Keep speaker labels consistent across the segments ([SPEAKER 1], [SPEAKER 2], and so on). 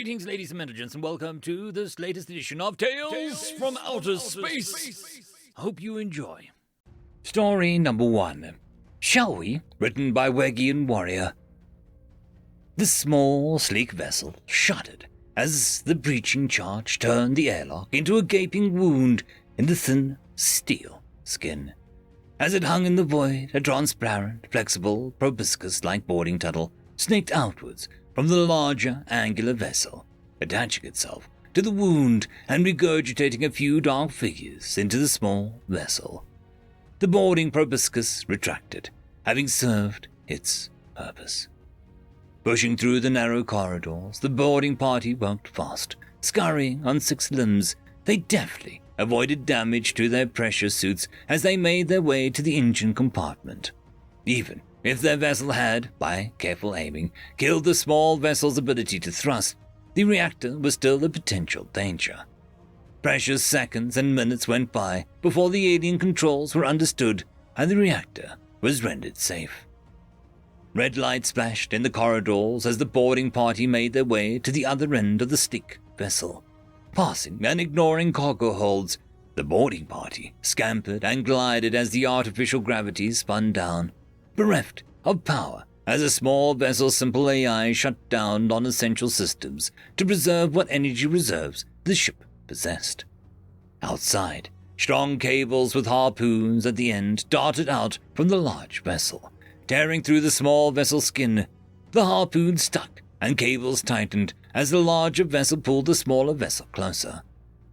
[SPEAKER 1] Greetings, ladies and gentlemen, and welcome to this latest edition of Tales from Outer Space. Hope you enjoy. Story number 1. Shall we? Written by Weggy and Warrior. The small, sleek vessel shuddered as the breaching charge turned the airlock into a gaping wound in the thin steel skin. As it hung in the void, a transparent, flexible, proboscis-like boarding tunnel snaked outwards from the larger, angular vessel, attaching itself to the wound and regurgitating a few dark figures into the small vessel. The boarding proboscis retracted, having served its purpose. Pushing through the narrow corridors, the boarding party walked fast. Scurrying on 6 limbs, they deftly avoided damage to their pressure suits as they made their way to the engine compartment. Even if their vessel had, by careful aiming, killed the small vessel's ability to thrust, the reactor was still a potential danger. Precious seconds and minutes went by before the alien controls were understood and the reactor was rendered safe. Red lights flashed in the corridors as the boarding party made their way to the other end of the sleek vessel. Passing and ignoring cargo holds, the boarding party scampered and glided as the artificial gravity spun down. Bereft of power, as a small vessel's simple AI shut down non-essential systems to preserve what energy reserves the ship possessed. Outside, strong cables with harpoons at the end darted out from the large vessel, tearing through the small vessel's skin. The harpoons stuck and cables tightened as the larger vessel pulled the smaller vessel closer.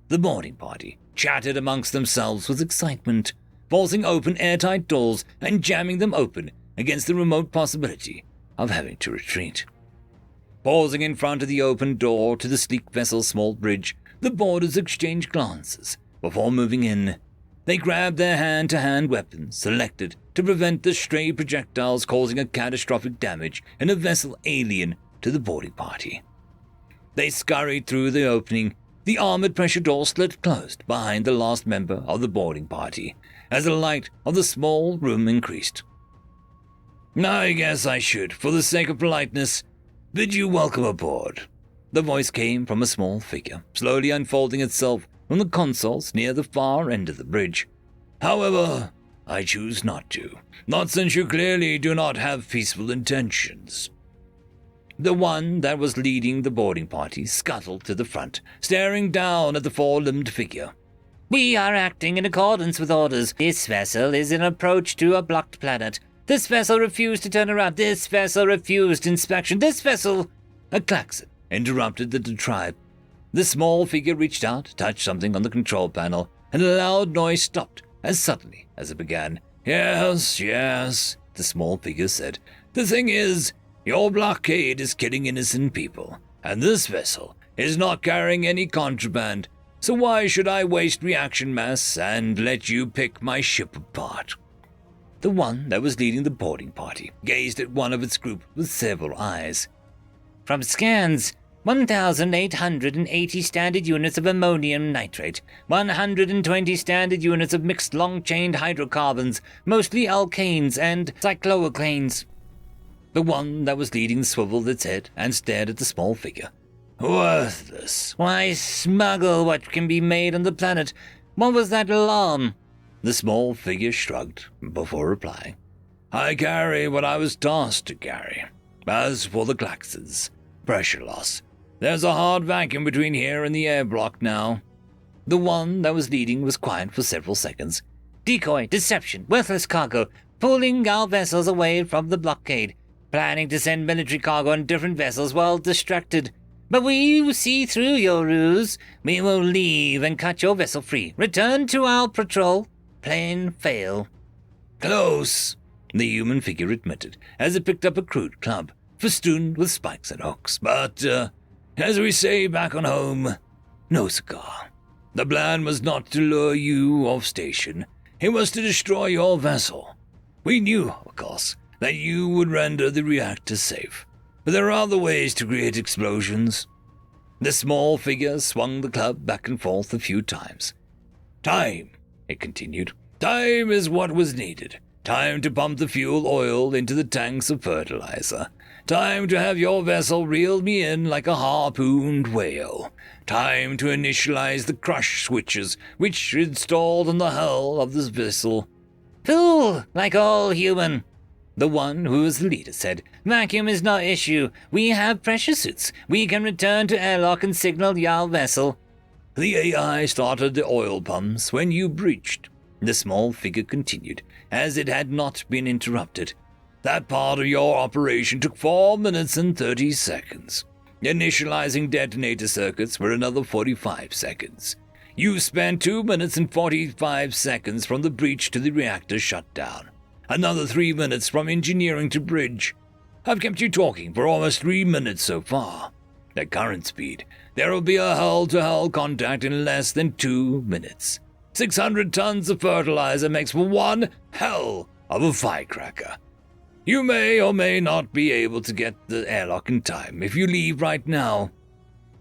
[SPEAKER 1] The boarding party chatted amongst themselves with excitement, forcing open airtight doors and jamming them open against the remote possibility of having to retreat. Pausing in front of the open door to the sleek vessel's small bridge, the boarders exchanged glances before moving in. They grabbed their hand-to-hand weapons, selected to prevent the stray projectiles causing a catastrophic damage in a vessel alien to the boarding party. They scurried through the opening. The armored pressure door slid closed behind the last member of the boarding party as the light of the small room increased. "I guess I should, for the sake of politeness, bid you welcome aboard." The voice came from a small figure, slowly unfolding itself from the consoles near the far end of the bridge. "However, I choose not to, not since you clearly do not have peaceful intentions." The one that was leading the boarding party scuttled to the front, staring down at the 4-limbed figure.
[SPEAKER 2] "We are acting in accordance with orders. This vessel is in approach to a blocked planet. This vessel refused to turn around. This vessel refused inspection. This vessel—"
[SPEAKER 1] A klaxon interrupted the tribe. The small figure reached out, touched something on the control panel, and a loud noise stopped as suddenly as it began. Yes, the small figure said. "The thing is, your blockade is killing innocent people, and this vessel is not carrying any contraband. So why should I waste reaction mass and let you pick my ship apart?" The one that was leading the boarding party gazed at one of its group with several eyes.
[SPEAKER 2] "From scans, 1,880 standard units of ammonium nitrate, 120 standard units of mixed long-chained hydrocarbons, mostly alkanes and cyclooctanes." The one that was leading swiveled its head and stared at the small figure. "Worthless. Why smuggle what can be made on the planet? What was that alarm?"
[SPEAKER 1] The small figure shrugged before replying. "I carry what I was tasked to carry. As for the klaxons, pressure loss. There's a hard vacuum between here and the air block now." The one that was leading was quiet for several seconds.
[SPEAKER 2] "Decoy, deception, worthless cargo, pulling our vessels away from the blockade, planning to send military cargo on different vessels while distracted. But we see through your ruse. We will leave and cut your vessel free. Return to our patrol. Plain fail."
[SPEAKER 1] "Close," the human figure admitted as it picked up a crude club, festooned with spikes and hooks. "But, as we say back on home, no cigar. The plan was not to lure you off station. It was to destroy your vessel. We knew, of course, that you would render the reactor safe, but there are other ways to create explosions." The small figure swung the club back and forth a few times. "Time," it continued. "Time is what was needed. Time to pump the fuel oil into the tanks of fertilizer. Time to have your vessel reel me in like a harpooned whale. Time to initialize the crush switches which are installed on the hull of this vessel.
[SPEAKER 2] Fool, like all human. The one who was the leader said, Vacuum is no issue. We have pressure suits. We can return to airlock and signal your vessel.
[SPEAKER 1] The AI started the oil pumps when you breached. The small figure continued, as it had not been interrupted. That part of your operation took 4 minutes and 30 seconds. Initializing detonator circuits were another 45 seconds. You spent 2 minutes and 45 seconds from the breach to the reactor shutdown. Another 3 minutes from engineering to bridge. I've kept you talking for almost 3 minutes so far. At current speed, there will be a hull-to-hull contact in less than 2 minutes. 600 tons of fertilizer makes for one hell of a firecracker. You may or may not be able to get the airlock in time if you leave right now.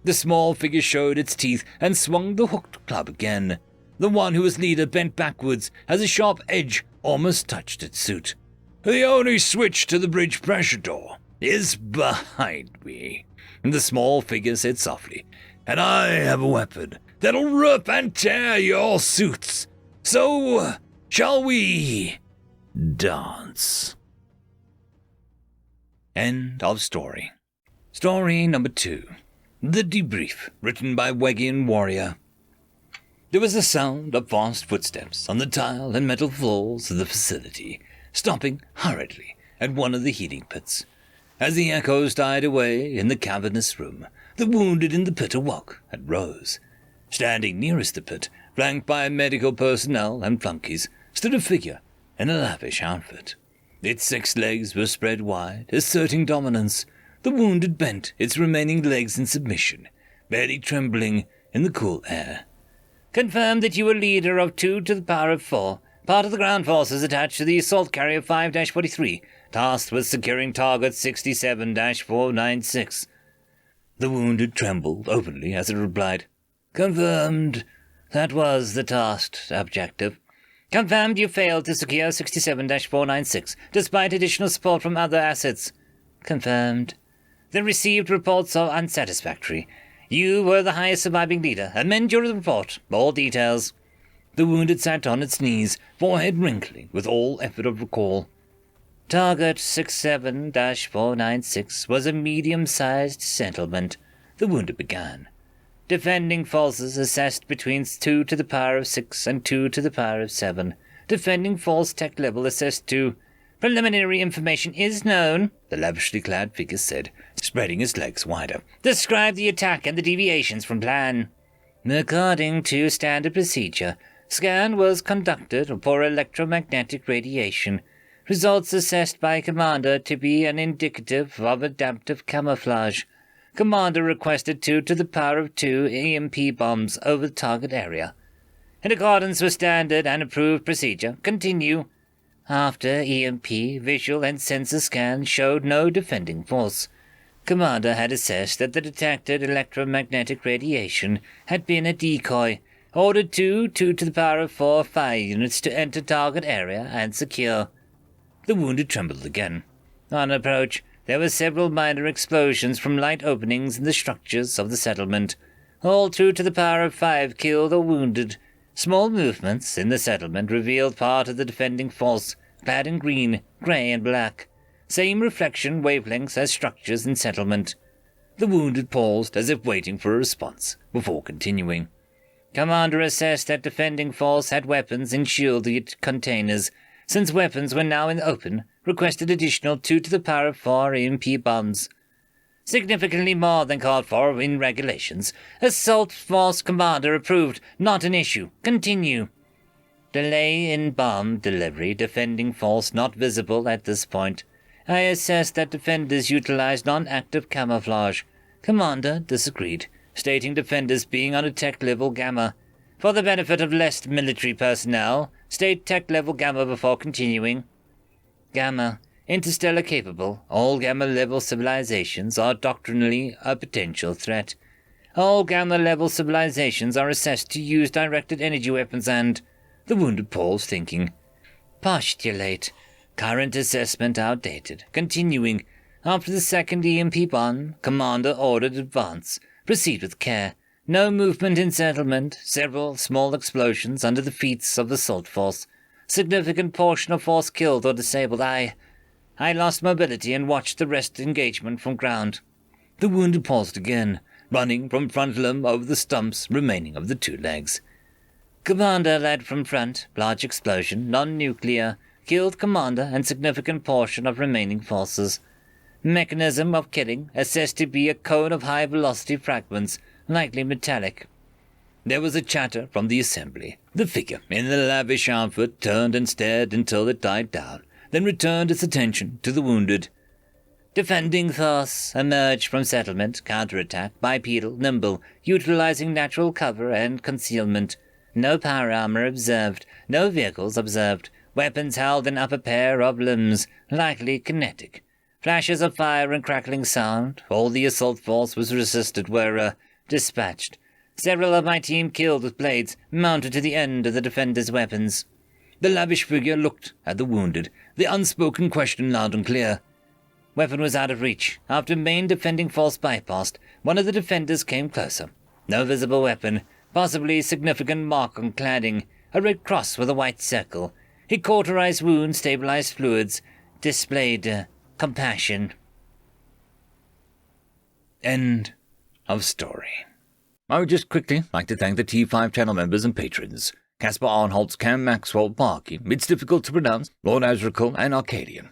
[SPEAKER 1] The small figure showed its teeth and swung the hooked club again. The one who was leader bent backwards as a sharp edge almost touched its suit. The only switch to the bridge pressure door is behind me, the small figure said softly, and I have a weapon that'll rip and tear your suits. So, shall we dance? End of story. Story number 2. The Debrief, written by Weggian Warrior. There was the sound of fast footsteps on the tile and metal floors of the facility, stopping hurriedly at one of the heating pits. As the echoes died away in the cavernous room, the wounded in the pit awoke and rose. Standing nearest the pit, flanked by medical personnel and flunkies, stood a figure in a lavish outfit. Its 6 legs were spread wide, asserting dominance. The wounded bent its remaining legs in submission, barely trembling in the cool air.
[SPEAKER 2] Confirm that you were leader of 2 to the power of 4, part of the ground forces attached to the assault carrier 5-43, tasked with securing target 67-496.
[SPEAKER 1] The wounded trembled openly as it replied,
[SPEAKER 2] Confirmed. That was the tasked objective. Confirmed you failed to secure 67-496, despite additional support from other assets. Confirmed. The received reports are unsatisfactory. You were the highest surviving leader. Amend your report. All details.
[SPEAKER 1] The wounded sat on its knees, forehead wrinkling with all effort of recall.
[SPEAKER 2] Target 67-496 was a medium-sized settlement. The wounded began. Defending forces assessed between 2 to the power of 6 and 2 to the power of 7. Defending force tech level assessed to... Preliminary information is known, the lavishly clad figure said, spreading its legs wider. Describe the attack and the deviations from plan. According to standard procedure, scan was conducted for electromagnetic radiation. Results assessed by Commander to be an indicative of adaptive camouflage. Commander requested 2 to the power of 2 EMP bombs over the target area. In accordance with standard and approved procedure, continue. After EMP, visual and sensor scans showed no defending force. Commander had assessed that the detected electromagnetic radiation had been a decoy. Ordered 2 to the power of 4 fire units to enter target area and secure. The wounded trembled again. On approach, there were several minor explosions from light openings in the structures of the settlement. All 2 to the power of 5 killed or wounded. Small movements in the settlement revealed part of the defending force, clad in green, grey, and black. Same reflection wavelengths as structures in settlement. The wounded paused as if waiting for a response, before continuing. Commander assessed that defending force had weapons in shielded containers. Since weapons were now in the open, requested additional 2 to the power of 4 EMP bombs. Significantly more than called for in regulations. Assault Force Commander approved, not an issue. Continue. Delay in bomb delivery, defending force not visible at this point. I assessed that defenders utilized non-active camouflage. Commander disagreed, stating defenders being on a tech level Gamma. For the benefit of less military personnel, state tech level Gamma before continuing. Gamma. Interstellar capable, all Gamma-level civilizations are doctrinally a potential threat. All Gamma-level civilizations are assessed to use directed energy weapons and... The wounded paused, thinking. Postulate. Current assessment outdated. Continuing. After the second EMP bomb, Commander ordered advance. Proceed with care. No movement in settlement. Several small explosions under the feet of the assault force. Significant portion of force killed or disabled. I lost mobility and watched the rest engagement from ground. The wounded paused again, running from front limb over the stumps remaining of the 2 legs. Commander led from front. Large explosion, non-nuclear. Killed Commander and significant portion of remaining forces. Mechanism of killing assessed to be a cone of high-velocity fragments, likely metallic. There was a chatter from the assembly. The figure in the lavish outfit turned and stared until it died down, then returned its attention to the wounded. Defending force emerged from settlement, counterattack, bipedal, nimble, utilizing natural cover and concealment. No power armor observed, no vehicles observed. Weapons held in upper pair of limbs, likely kinetic. Flashes of fire and crackling sound. All the assault force was resisted were dispatched. Several of my team killed with blades mounted to the end of the defenders' weapons. The lavish figure looked at the wounded, the unspoken question loud and clear. Weapon was out of reach. After main defending force bypassed, one of the defenders came closer. No visible weapon, possibly significant mark on cladding, a red cross with a white circle. He cauterized wounds, stabilized fluids, displayed compassion.
[SPEAKER 1] End of story. I would just quickly like to thank the T5 channel members and patrons. Caspar Arnholtz, Cam Maxwell, Parky, It's Difficult to Pronounce, Lord Azrakul, and Arcadian.